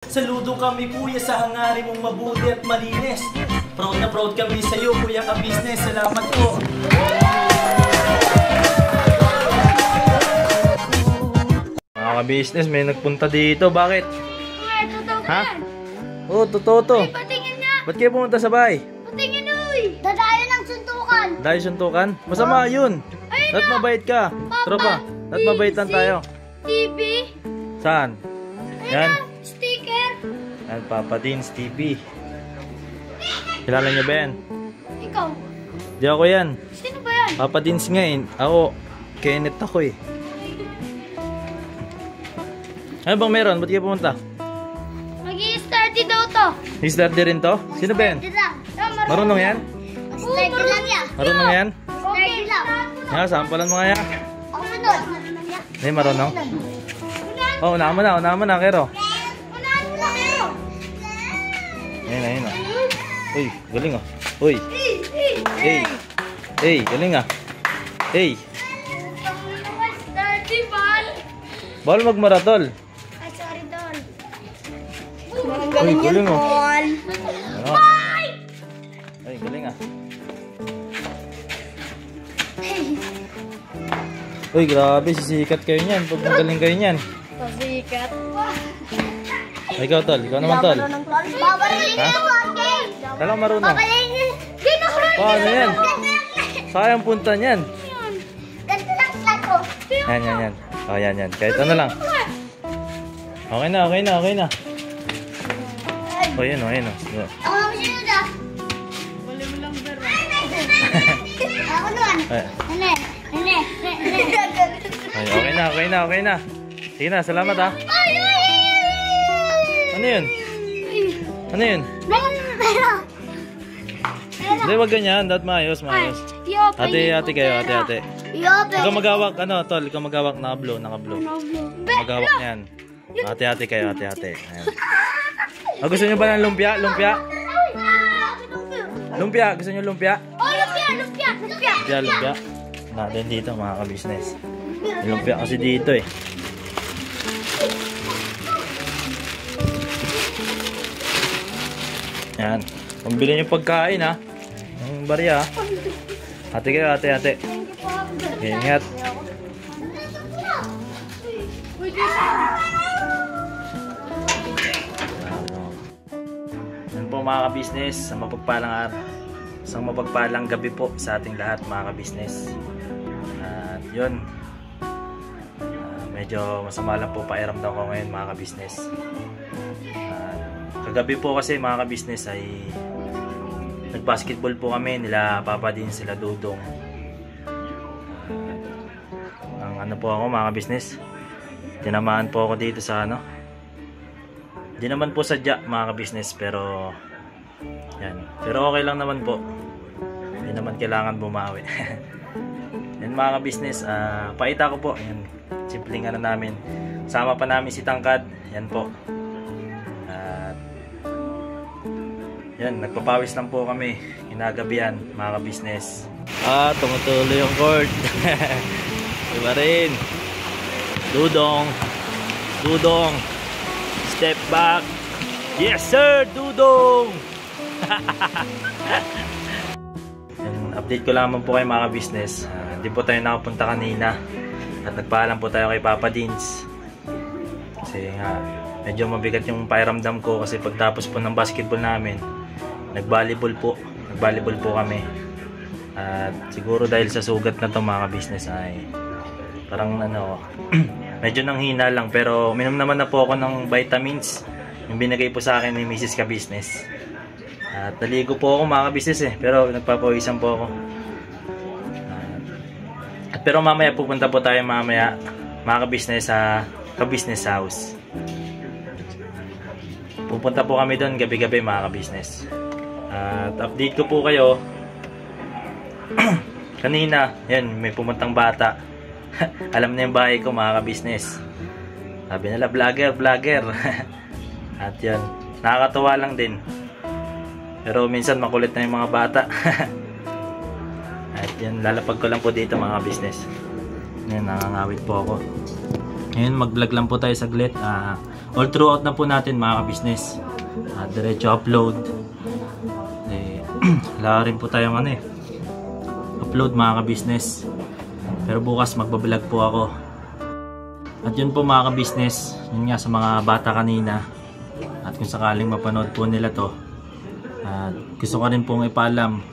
Saludo kami kuya sa hangarin mong mabuti at malinis. Proud na proud kami sa iyo kuya ka-business. Salamat po. Mga ka-business, may nagpunta dito. Bakit? Totoo Ha? yan. Oo, totoo to. Ay, patingin nga. Ba't kayo pumunta sa bahay? Patingin uy. Dadayo ng suntukan. Dahil suntukan? Masama yun. Ayun Dapat na. mabait ka. Papa, Tropa, dapat mabaitan tayo. TV. Saan? Ayun Yan. na. Sticker. Yan, Papa Dean's TV. Kilala niyo ba yan? Ikaw. Di ako yan. Sino ba yan? Papa Dean's nga eh. Ako, Kenneth ako eh. Ano bang meron? Ba't kayo pumunta? Mag-i-starty daw to. I-study rin to? Sino ba yan? Marunong yan? Starty lang yan. Marunong yan? Starty lang. Nga, sampalan mo nga yan. Ako nun. Hindi, marunong? Oh, unahan mo na, Kero. Unahan mo lang pero. Ayun. Uy, galing ah. Uy, galing ah. Hey, Starty ball. bawal magmaratol. Ay, sorry Don. Uy, galing ah. Ball. Ano? Ay, galing ah. Uy, grabe, sisikat kayo niyan. Pag magaling kayo niyan. Pasikat. Ay, ikaw, Tol. Ikaw naman, Tol. Babarilin Ha? mo, okay? Talagang marunong. Babarilin. Ginohron. Paano yan? Sayang punta niyan. Ganito lang plato. Yan. Oh, yan. Kahit ano lang. Okay na. Oh, yan. Sige. Ako naman sinunod ah. Wala mo lang baro. Ako naman. Nene. Ay, okay na. Sige na, salamat ha. Ay! Ano yun? Pero. Hindi, wag ganyan. Dapat maayos. Ate kayo. Ikaw magawak, Tol. Ikaw magawak, naka-blow. Magawak niyan. Ate kayo. Ayan. Gusto nyo ba ng lumpia? Gusto nyo lumpia? Oh, lumpia. Lumpia. Natin dito, mga ka-business. Lumpia kasi dito eh. Yan. Pambili nyo pagkain ha. Ang barya ha. Ate kayo, ate. Ingat. Yan po mga ka-business. Isang mapagpalang gabi po sa ating lahat mga ka-business. At yun. Medyo masama lang po pairamdam ko ngayon mga ka-business. Kagabi po kasi mga ka-business ay nag-basketball po kami nila Papa din sila Dudong. Ang ano po ako mga ka-business, tinamaan po ako dito sa di naman po sadya mga ka-business, pero yan, pero okay lang naman po, hindi naman kailangan bumawi. Yan mga ka-business, paita ko po yan, simpleng namin, sama pa namin si Tangkad, yan po. Yan, nagpapawis lang po kami. Ginagabihan, mga ka-business. Tumutuloy yung cord. Diba rin? Dudong. Step back. Yes sir, Dudong! Yan, update ko lang po kayo mga ka-business. Hindi po tayo nakapunta kanina. At nagpaalam po tayo kay Papa Dean's. Kasi nga, medyo mabigat yung pairamdam ko kasi pagtapos po ng basketball namin, nag-volleyball po kami. At siguro dahil sa sugat na to mga ka-business ay parang medyo nanghina lang, pero minom naman na po ako ng vitamins yung binigay po sa akin ni Mrs. ka-business. At naligo po ako mga ka-business pero nagpapawisan po ako. Pero mamaya pupunta po tayo mga ka-business sa ka-business house. Pupunta po kami doon gabi-gabi mga ka-business. At update ko po kayo. Kanina, yan, may pumuntang bata. Alam na yung bahay ko mga ka-business. Sabi nila, vlogger. At yan, nakakatawa lang din. Pero minsan makulit na yung mga bata. At yan, lalapag ko lang po dito mga ka-business. Yan, nangangawit po ako. Ngayon mag-vlog lang po tayo saglit. All throughout na po natin mga ka-business. Diretso upload. Wala rin po tayong upload mga ka-business. Pero bukas magbablog po ako. At yun po mga ka-business, yun nga sa mga bata kanina. At kung sakaling mapanood po nila to, gusto ko rin pong ipaalam.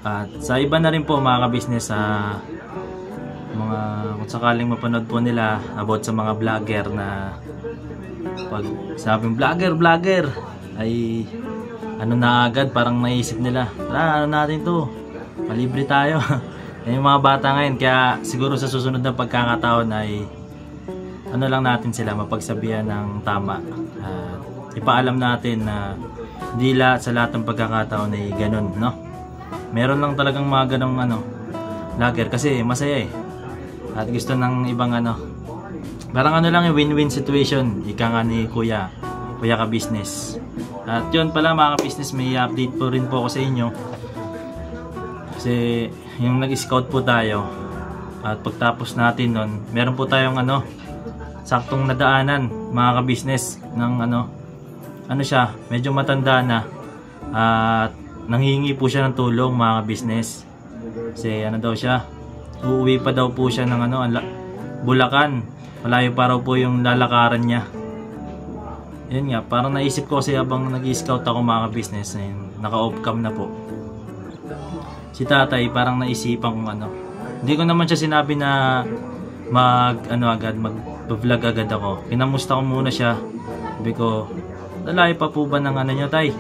At sa iba na rin po mga ka-business, mga kung sakaling mapanood po nila about sa mga vlogger na pag sabing vlogger ay na agad, parang naisip nila, ano natin to, malibre tayo. Yung mga bata ngayon, kaya siguro sa susunod na pagkakataon ay lang natin sila mapagsabihan ng tama. Ipaalam natin na hindi sa lahat ng pagkakataon ay ganun, no? Meron lang talagang mga ganong vlogger kasi masaya at gusto ng ibang parang lang yung win-win situation, ika nga ni kuya ka-business. At yun pala mga ka-business, may update po rin po ako sa inyo kasi yung nag-scout po tayo at pagtapos natin nun, meron po tayong saktong nadaanan mga ka-business ng siya, medyo matanda na at nanghihingi po siya ng tulong mga ka-business kasi daw siya, uuwi pa daw po siya ng Bulacan, malayo pa raw po yung lalakaran niya. Yun nga, parang naisip ko kasi habang nag-scout ako mga ka-business, naka-off cam na po si tatay, parang naisipan kong hindi ko naman siya sinabi na mag-vlog agad ako. Kinamusta ko muna siya, sabi ko, lalayo pa po ba ng niyo tay?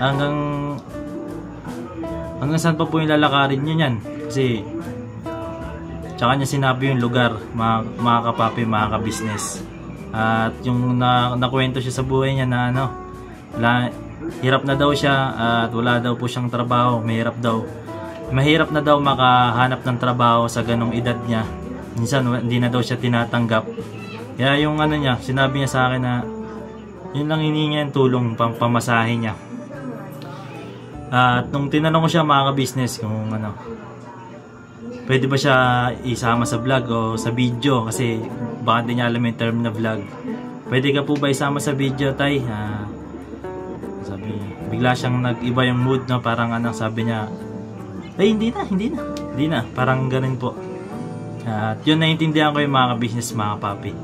Hanggang saan pa po yung lalakarin nyo yan? Kasi tsaka niya sinabi yung lugar mga kapapi, mga ka-business. At yung nakwento siya sa buhay niya na hirap na daw siya at wala daw po siyang trabaho, mahirap na daw makahanap ng trabaho sa ganong edad niya. Minsan hindi na daw siya tinatanggap. Kaya yung niya, sinabi niya sa akin na yun lang hiningi niya yung tulong pamasahe niya. At nung tinanong ko siya mga ka-business kung pwede ba siya isama sa vlog o sa video, kasi baka hindi niya alam yung term na vlog. Pwede ka po ba isama sa video tay? Sabi, bigla siyang nag-iba yung mood, no? Parang sabi niya, ay hindi na, parang ganun po. At yun, naiintindihan ko yung mga ka-business mga papi.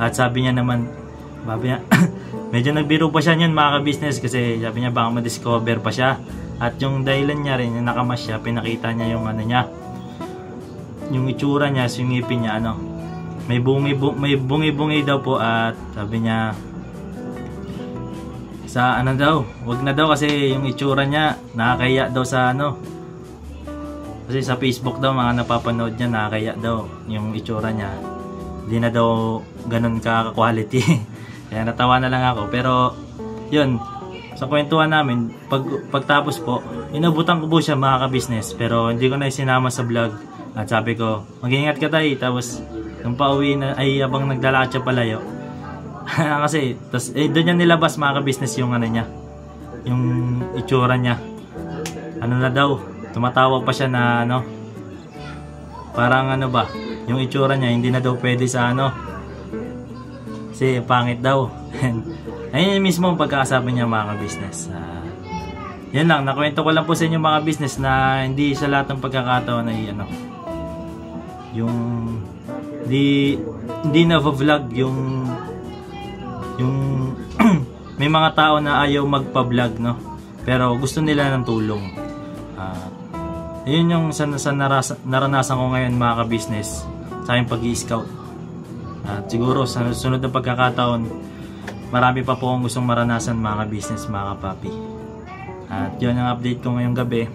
At sabi niya medyo nagbiro pa siya yun mga ka-business kasi sabi niya baka ma-discover pa siya. At yung dahilan niya rin, yung nakamas siya, pinakita niya yung yung itsura niya, yung ngipin niya, may bungi-bungi daw po. At sabi niya, sa wag na daw kasi yung itsura niya, nakakaya daw sa kasi sa Facebook daw, mga napapanood niya, nakakaya daw yung itsura niya. Hindi na daw ganun ka-quality. Kaya natawa na lang ako. Pero, yun, sa kwentuhan namin, pagtapos po, inabutan ko po siya mga ka-business. Pero hindi ko na isinama sa vlog. At sabi ko, mag-ingat ka tayo. Tapos, nung pauwi na, ay abang naglalakad siya palayo. Kasi, doon niya nilabas mga ka-business yung niya. Yung itsura niya. Na daw, tumatawa pa siya na parang yung itsura niya, hindi na daw pwede sa kasi pangit daw. Ayun mismo ang pagkakasabi niya mga ka-business. Yan lang, nakwento ko lang po sa inyo mga business na hindi sa lahat ng pagkakataon ay yung hindi na vlog yung may mga tao na ayaw magpa-vlog, no? Pero gusto nila ng tulong. Yun yung naranasan ko ngayon mga ka-business sa aking pag-i-scout. At siguro sa sunod na pagkakataon, marami pa po akong gustong maranasan mga ka-business, mga kapapi. At yun ang update ko ngayong gabi.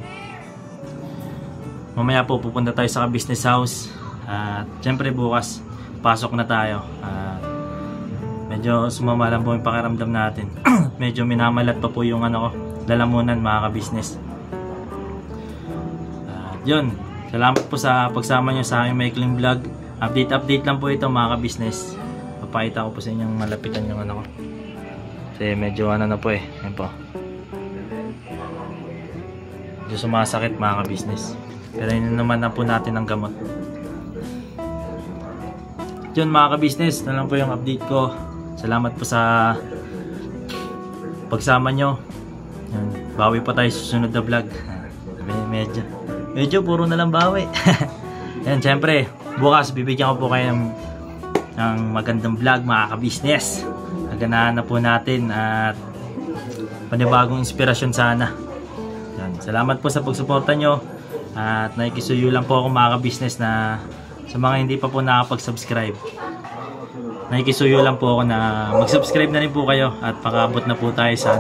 Mamaya po pupunta tayo sa business house. At syempre bukas pasok na tayo. Medyo sumama lang po yung pakiramdam natin. Medyo minamalat pa po yung lalamunan mga ka-business. At yun, salamat po sa pagsama nyo sa aking maikling vlog. Update lang po ito mga ka-business. Papakita ko po sa inyong malapitan yung ko. Kasi medyo na po Yan po. Medyo sumasakit mga ka-business. Pero yun naman na po natin ang gamot. yun mga ka-business, na lang po yung update ko. Salamat po sa pagsama nyo. Yan, bawi pa tayo sa susunod na vlog. Medyo puro na lang bawi. Yan, syempre bukas bibigyan ko po kayo ng magandang vlog mga ka-business. Naganahan na po natin at panibagong inspirasyon sana. Yan, salamat po sa pagsuporta nyo. At nakikisuyo lang po ako mga ka-business na sa mga hindi pa po nakapag-subscribe. Nakikisuyo lang po ako na mag-subscribe na rin po kayo at pakaabot na po tayo sa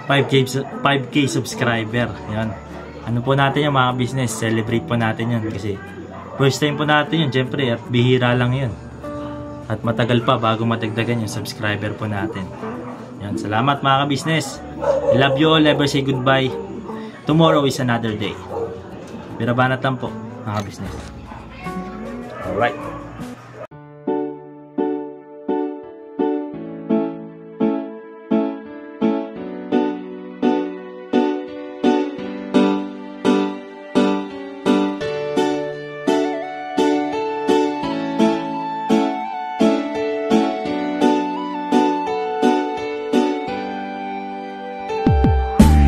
5K subscriber. Yan. Ano po natin yung mga business, celebrate po natin yun kasi first time po natin yun, syempre, at bihira lang yun. At matagal pa bago matagdagan yung subscriber po natin. Yan. Salamat mga ka-business. I love you all. Never say goodbye. Tomorrow is another day. Birabanat lang po mga business. Alright.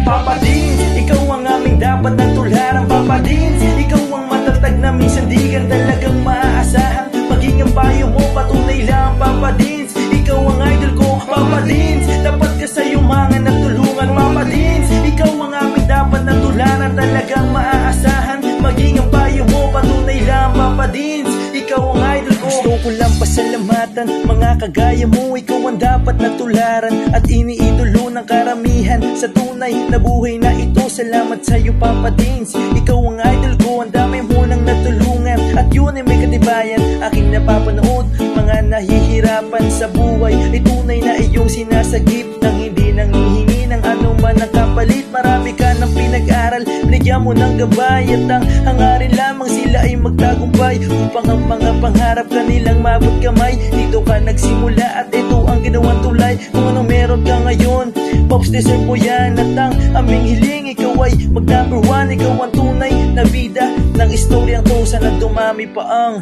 Papa Dins, ikaw ang aming dapat na tularan. Papa Dins, ikaw ang matatag na minsan di ka talagang maaasahan. Maging ang payo mo, patunay lang Papa Dins, ikaw ang idol ko Papa Dins, dapat ka sa iyong mga natulungan. Papa Dins, ikaw ang aming dapat na tularan. Talagang maaasahan. Maging ang payo mo, patunay lang Papa Dins, ikaw ang idol ko. Gusto ko lang pasalamatan mga kagaya mo. Ikaw ang dapat na tularan at iniidolo ng karamihan sa tunay na buhay na ito. Salamat sa iyo Papa Dins, ikaw ang idol ko. Ang dami mo nang natulungan at yun ay may katibayan. Aking napapanood mga nahihirapan sa buhay ay tunay na iyong sinasagip nang hindi nang hihingi ng anuman ang kapalit. Marami ka ng pinag-aral, binigyan mo ng gabay at ang hangarin lamang sila ay magtagumpay upang ang mga pangarap kanilang mabot kamay. Dito ka nagsimula at ito ang ginawang tulay. Kung anong meron ka ngayon, Pops, deserve mo yan at ang aming hiling. Ikaw ay mag number 1, ikaw ang tunay na bida ng istoryang to. Sana dumami pa ang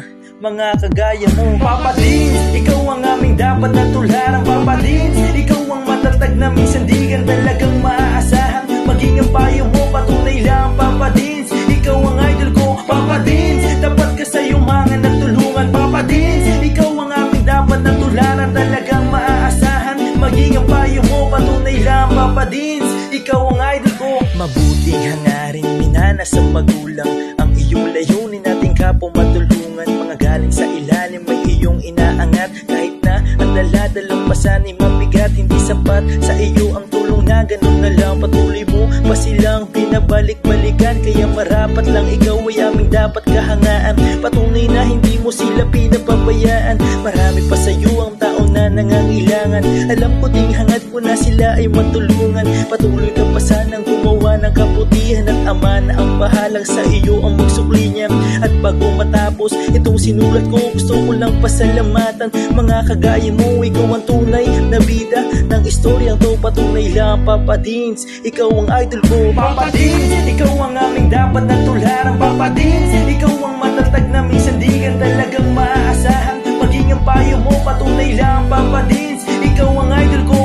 mga kagaya mo. Papa Dins, ikaw ang aming dapat na tularan. Papa Dins, ikaw ang matatag na minsan di ka talagang maaasahan. Maging ang payo mo, patunay lang Papa Dins, ikaw ang idol ko Papa Dins, dapat ka sa iyong mga natulungan. Papa Dins, ikaw ang aming dapat na tularan. Talagang maaasahan. Maging ang payo mo, patunay lang Papa Dins, ikaw ang idol ko. Mabuting hangarin minana sa magulang ang iyong layunin nating kapwa matulungan. Mga galing sa ilalim may iyong inaangat. Kahit na ang daladalang pasan ay mabigat, hindi sapat sa iyo ang tulong na ganun na lang. Patuloy mo pa silang pinabalik-balikan, kaya marapat lang ikaw ay aming dapat kahangaan. Patunay na hindi mo sila pinapabayaan. Marami pa sa iyo ang tao na nangangailangan. Alam ko ding hangad mo na sila ay matulungan. Patuloy ka pa sanang gumawa ng kabutihan at ama na ang bahalang sa iyo ang magsukli niya. At bago matapos itong sinulat ko, gusto ko lang pasalamatan mga kagaya mo. Ikaw ang tunay na bida ng istoryang to. Patunay lang Papa Dins, ikaw ang idol ko. Papa Dins, ikaw ang aming dapat na tularan. Papa Dins, ikaw ang matatag na minsan di ka talagang maaasahan. Maging ang payo mo, patunay lang Papa Dins, ikaw ang idol ko.